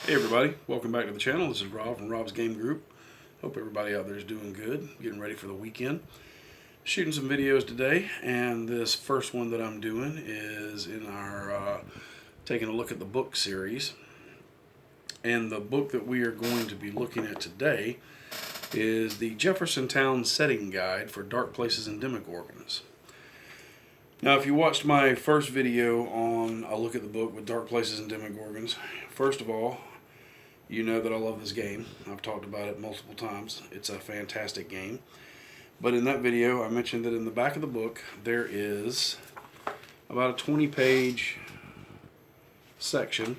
Hey everybody, welcome back to the channel. This is Rob from Rob's Game Group. Hope everybody out there is doing good, getting ready for the weekend. Shooting some videos today, and this first one that I'm doing is in our taking a look at the book series. And the book that we are going to be looking at today is the Jeffersontown Setting Guide for Dark Places and Demogorgons. Now, if you watched my first video on a look at the book with Dark Places and Demogorgons, first of all, you know that I love this game. I've talked about it multiple times. It's a fantastic game. But in that video, I mentioned that in the back of the book, there is about a 20-page section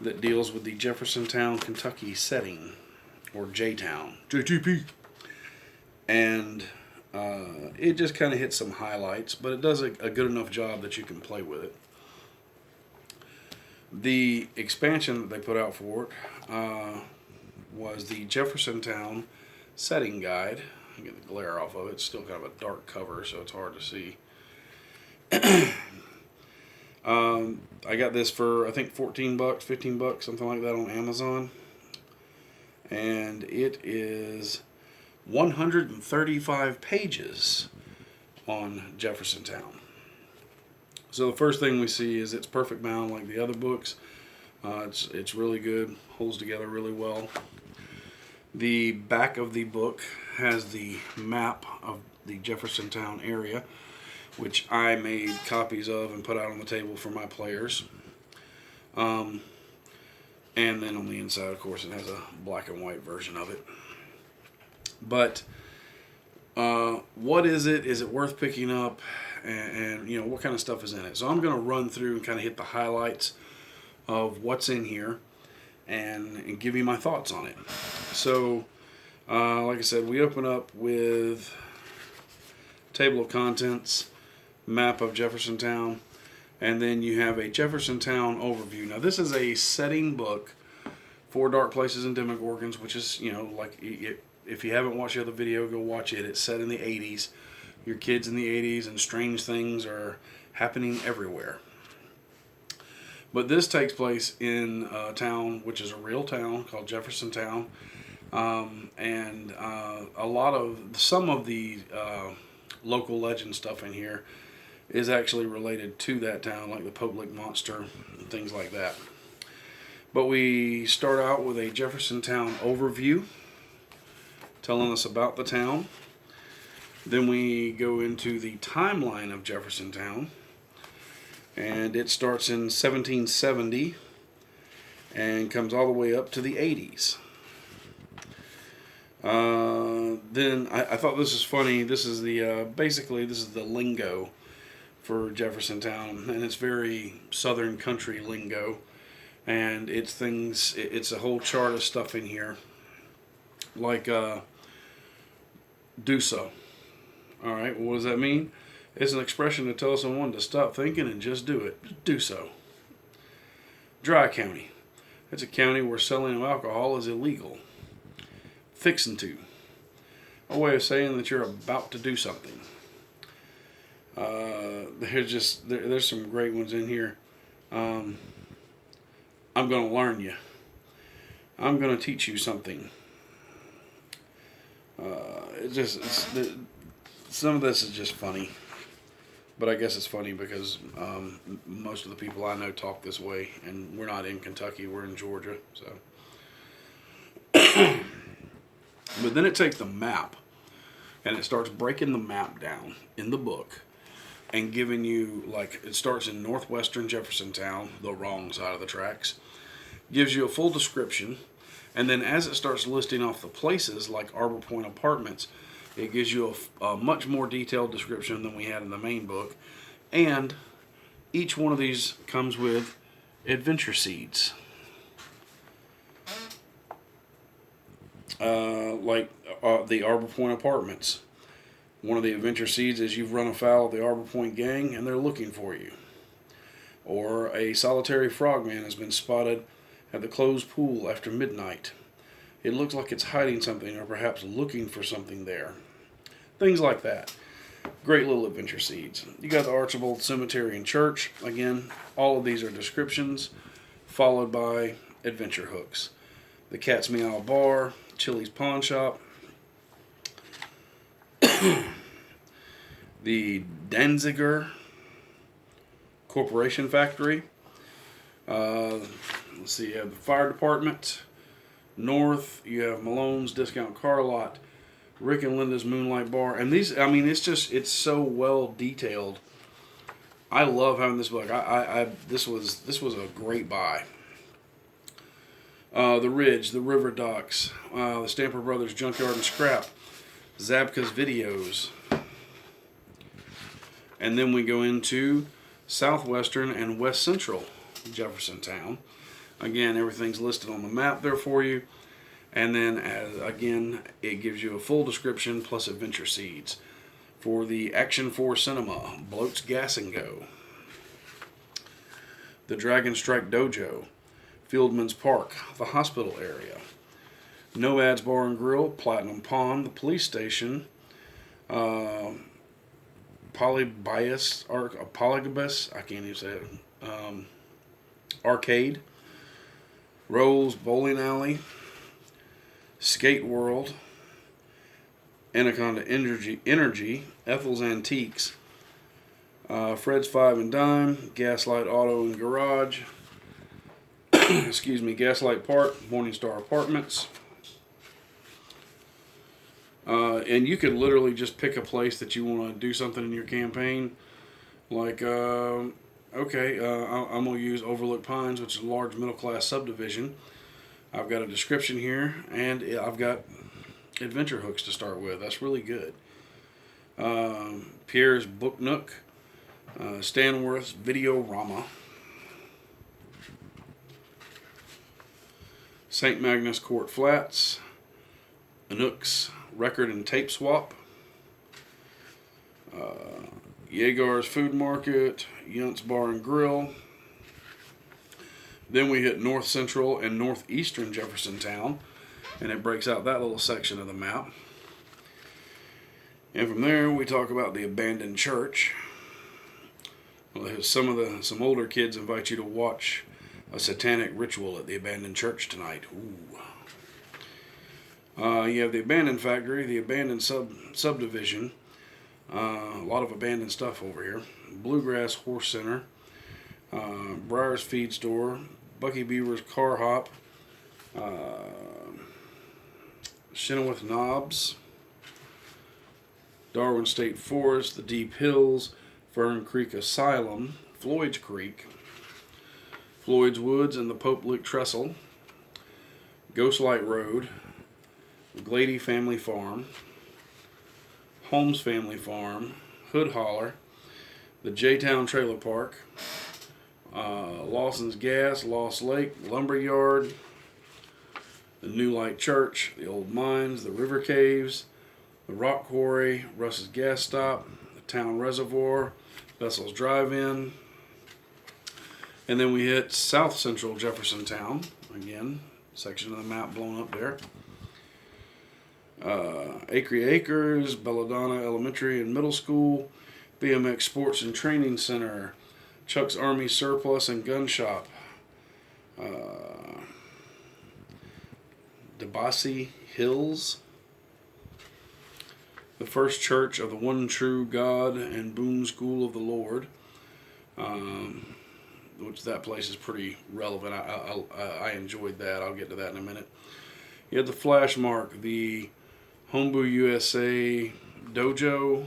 that deals with the Jeffersontown, Kentucky setting, or J-Town. JTP. And it just kind of hits some highlights, but it does a good enough job that you can play with it. The expansion that they put out for it was the Jeffersontown Setting Guide. I get the glare off of it. It's still kind of a dark cover, so it's hard to see. I got this for, I think, 14 bucks, 15 bucks, something like that on Amazon. And it is 135 pages on Jeffersontown. So the first thing we see is it's perfect bound like the other books. It's really good, holds together really well. The back of the book has the map of the Jeffersontown area, which I made copies of and put out on the table for my players. And then on the inside, of course, it has a black and white version of it. But what is it? Is it worth picking up? And you know, what kind of stuff is in it? So I'm going to run through and kind of hit the highlights of what's in here and give you my thoughts on it. So like I said, we open up with table of contents, map of Jeffersontown, and then you have a Jeffersontown overview. Now this is a setting book for Dark Places and Demogorgons, which is, you know, like if you haven't watched the other video, go watch it. It's set in the 80s. Your kids in the 80s, and strange things are happening everywhere. But this takes place in a town, which is a real town called Jeffersontown, and some of the local legend stuff in here is actually related to that town, like the public monster and things like that. But we start out with a Jeffersontown overview, telling us about the town. Then we go into the timeline of Jeffersontown, and it starts in 1770 and comes all the way up to the 80s. Then I thought this is funny. This is the basically this is the lingo for Jeffersontown, and it's very southern country lingo, and it's things. It's a whole chart of stuff in here, like do so. All right, well, what does that mean? It's an expression to tell someone to stop thinking and just do it. Just do so. Dry county. It's a county where selling of alcohol is illegal. Fixin' to. A way of saying that you're about to do something. There's some great ones in here. I'm going to learn you. I'm going to teach you something. Some of this is just funny, but I guess it's funny because most of the people I know talk this way, and we're not in Kentucky, we're in Georgia. So, but then it takes the map, and it starts breaking the map down in the book, and giving you, like, it starts in Northeastern Jeffersontown, the wrong side of the tracks, gives you a full description, and then as it starts listing off the places, like Arbor Point Apartments, it gives you a much more detailed description than we had in the main book. And each one of these comes with adventure seeds. Like the Arbor Point Apartments. One of the adventure seeds is you've run afoul of the Arbor Point gang and they're looking for you. Or a solitary frogman has been spotted at the closed pool after midnight. It looks like it's hiding something or perhaps looking for something there. Things like that. Great little adventure seeds. You got the Archibald Cemetery and Church. Again, all of these are descriptions followed by adventure hooks. The Cat's Meow Bar, Chili's Pawn Shop, the Danziger Corporation Factory. Let's see, you have the Fire Department. North, you have Malone's Discount Car Lot, Rick and Linda's Moonlight Bar. And these, I mean, it's so well detailed. I love having this book. This was a great buy. The Ridge, the River Docks, the Stamper Brothers Junkyard and Scrap, Zabka's Videos. And then we go into Southwestern and West Central Jeffersontown. Again, everything's listed on the map there for you. And then, again, it gives you a full description plus adventure seeds. For the Action 4 Cinema, Bloat's Gas and Go. The Dragon Strike Dojo, Fieldman's Park, the hospital area. No Ads Bar and Grill, Platinum Pond, the police station. Polygabus, I can't even say it. Arcade. Rose Bowling Alley. Skate World. Anaconda Energy, Ethel's Antiques, Fred's Five and Dime, Gaslight Auto and Garage, excuse me, Gaslight Park, Morningstar Apartments. And you could literally just pick a place that you want to do something in your campaign. Like, I'm going to use Overlook Pines, which is a large middle-class subdivision. I've got a description here, and I've got adventure hooks to start with. That's really good. Pierre's Book Nook, Stanworth's Videorama, St. Magnus Court Flats, Anook's Record and Tape Swap, Yeagar's Food Market, Yunt's Bar and Grill. Then we hit North Central and Northeastern Jeffersontown, and it breaks out that little section of the map. And from there, we talk about the abandoned church. Well, some older kids invite you to watch a satanic ritual at the abandoned church tonight. Ooh. You have the abandoned factory, the abandoned subdivision. A lot of abandoned stuff over here. Bluegrass Horse Center, Briar's Feed Store, Bucky Beaver's Car Hop, Chenoweth Knobs, Darwin State Forest, the Deep Hills, Fern Creek Asylum, Floyd's Creek, Floyd's Woods and the Pope Lick Trestle, Ghostlight Road, Glady Family Farm, Holmes Family Farm, Hood Holler, the J-Town Trailer Park, Lawson's Gas, Lost Lake, Lumber Yard, the New Light Church, the Old Mines, the River Caves, the Rock Quarry, Russ's Gas Stop, the Town Reservoir, Vessel's Drive-In. And then we hit South Central Jeffersontown. Again, section of the map blown up there. Acre Acres, Belladonna Elementary and Middle School, BMX Sports and Training Center, Chuck's Army Surplus and Gun Shop, DeBossy Hills, the First Church of the One True God and Boone School of the Lord, which that place is pretty relevant. I enjoyed that. I'll get to that in a minute. You had the Flash Mark, the Homebrew USA Dojo,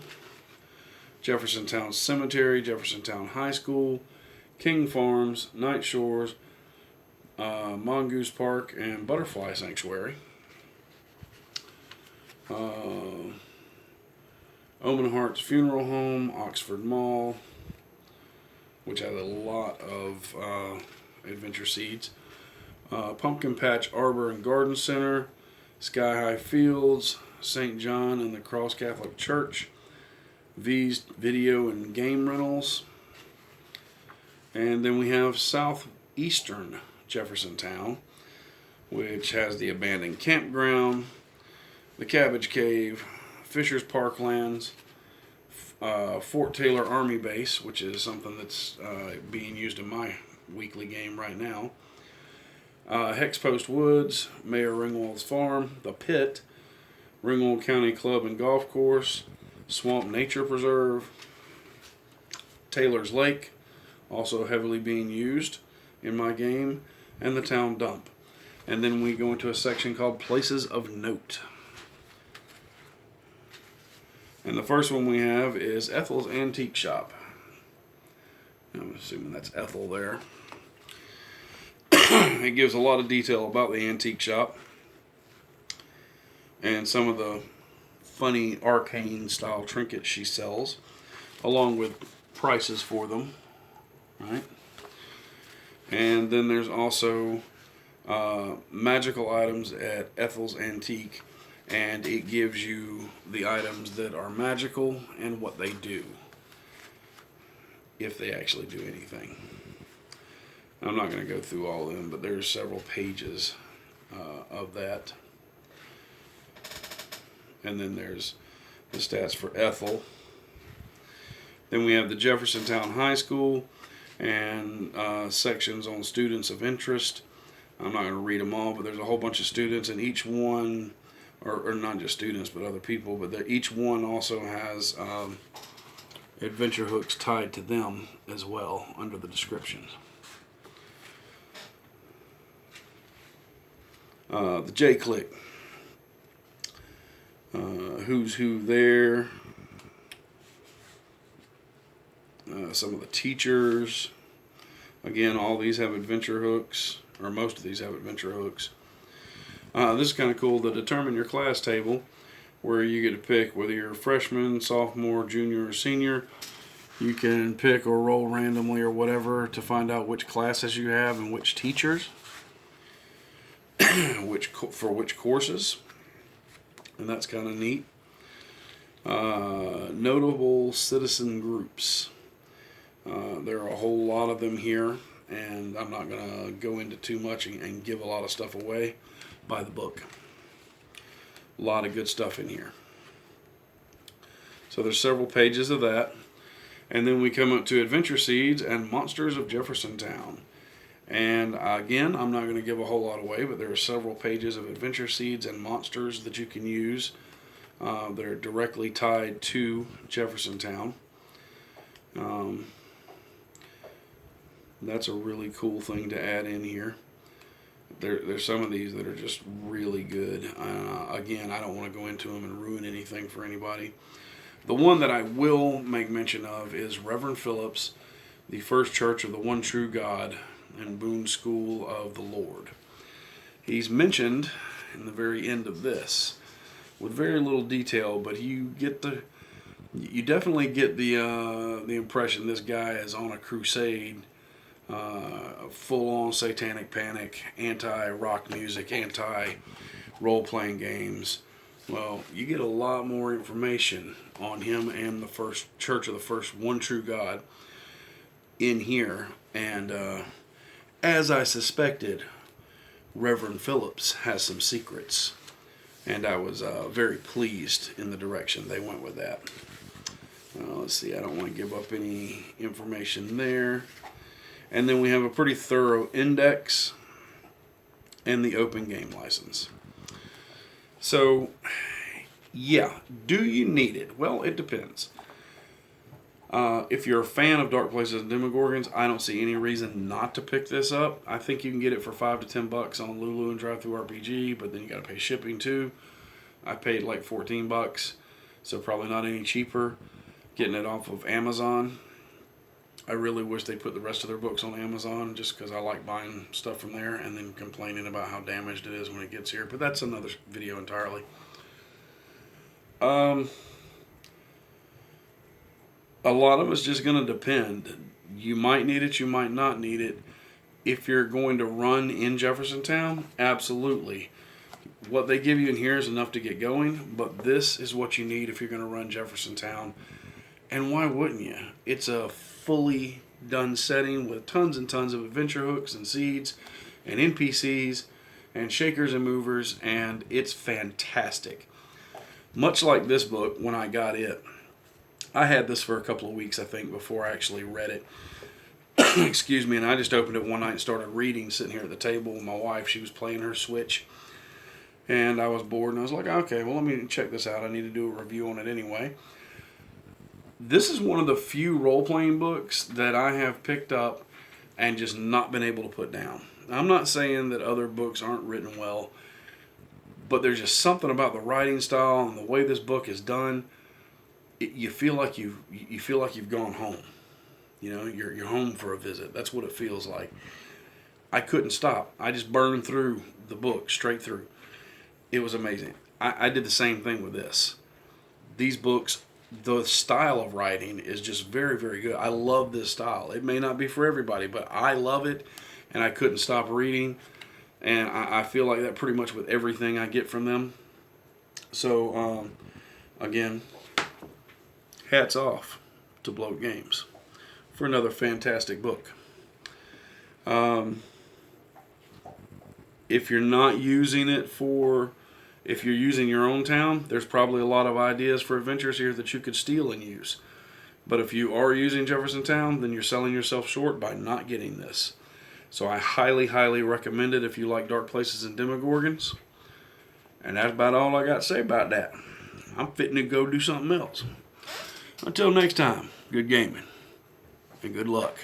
Jeffersontown Cemetery, Jeffersontown High School, King Farms, Night Shores, Mongoose Park, and Butterfly Sanctuary. Omen Hart's Funeral Home, Oxford Mall, which has a lot of adventure seeds. Pumpkin Patch Arbor and Garden Center, Sky High Fields, St. John and the Cross Catholic Church, V's Video and Game Rentals. And then we have Southeastern Jeffersontown, which has the abandoned campground, the Cabbage Cave, Fisher's Parklands, Fort Taylor Army Base, which is something that's being used in my weekly game right now. Hexpost Woods, Mayor Ringwald's Farm, The Pit, Ringwald County Club and Golf Course, Swamp Nature Preserve, Taylor's Lake, also heavily being used in my game, and the Town Dump. And then we go into a section called Places of Note. And the first one we have is Ethel's Antique Shop. I'm assuming that's Ethel there. It gives a lot of detail about the antique shop and some of the funny arcane style trinkets she sells, along with prices for them, right? And then there's also magical items at Ethel's Antique, and it gives you the items that are magical and what they do, if they actually do anything. I'm not going to go through all of them, but there's several pages of that. And then there's the stats for Ethel. Then we have the Jeffersontown High School and sections on students of interest. I'm not going to read them all, but there's a whole bunch of students, and each one, or not just students, but other people, but each one also has adventure hooks tied to them as well under the descriptions. The J-Click. Who's Who There. Some of the teachers. Again, all these have adventure hooks, or most of these have adventure hooks. This is kind of cool. The Determine Your Class table, where you get to pick whether you're a freshman, sophomore, junior, or senior. You can pick or roll randomly or whatever to find out which classes you have and which teachers, for which courses, and that's kind of neat. Notable citizen groups. There are a whole lot of them here, and I'm not going to go into too much and give a lot of stuff away. By the book. A lot of good stuff in here. So there's several pages of that. And then we come up to Adventure Seeds and Monsters of Jeffersontown. And again, I'm not going to give a whole lot away, but there are several pages of Adventure Seeds and monsters that you can use. They're directly tied to Jeffersontown. That's a really cool thing to add in here. There's some of these that are just really good. Again, I don't want to go into them and ruin anything for anybody. The one that I will make mention of is Reverend Phillips, the First Church of the One True God and Boone School of the Lord. He's mentioned in the very end of this with very little detail, but you definitely get the impression this guy is on a crusade. Full-on satanic panic, anti-rock music, anti-role-playing games. Well, you get a lot more information on him and the First Church of the First One True God in here. And as I suspected, Reverend Phillips has some secrets. And I was very pleased in the direction they went with that. Let's see, I don't want to give up any information there. And then we have a pretty thorough index and the open game license. So, yeah, do you need it? Well, it depends. If you're a fan of Dark Places and Demogorgons, I don't see any reason not to pick this up. I think you can get it for $5 to $10 on Lulu and DriveThruRPG, but then you got to pay shipping too. I paid like $14, so probably not any cheaper getting it off of Amazon. I really wish they put the rest of their books on Amazon, just because I like buying stuff from there and then complaining about how damaged it is when it gets here. But that's another video entirely. A lot of it's just going to depend. You might need it, you might not need it. If you're going to run in Jeffersontown, absolutely. What they give you in here is enough to get going, but this is what you need if you're going to run Jeffersontown. And why wouldn't you? It's a fully done setting with tons and tons of adventure hooks and seeds and NPCs and shakers and movers, and it's fantastic. Much like this book, when I got it, I had this for a couple of weeks, I think, before I actually read it. Excuse me, and I just opened it one night and started reading, sitting here at the table with my wife. She was playing her Switch, and I was bored, and I was like, okay, well, let me check this out. I need to do a review on it anyway. This is one of the few role-playing books that I have picked up and just not been able to put down. I'm not saying that other books aren't written well, but there's just something about the writing style and the way this book is done. You feel like you've gone home. You know, you're home for a visit. That's what it feels like. I couldn't stop. I just burned through the book straight through. It was amazing. I did the same thing with this. These books, the style of writing is just very, very good. I love this style. It may not be for everybody, but I love it, and I couldn't stop reading. And I feel like that pretty much with everything I get from them. So, again, hats off to Bloat Games for another fantastic book. If you're not using it if you're using your own town, there's probably a lot of ideas for adventures here that you could steal and use. But if you are using Jeffersontown, then you're selling yourself short by not getting this. So I highly, highly recommend it if you like Dark Places and Demogorgons. And that's about all I got to say about that. I'm fitting to go do something else. Until next time, good gaming and good luck.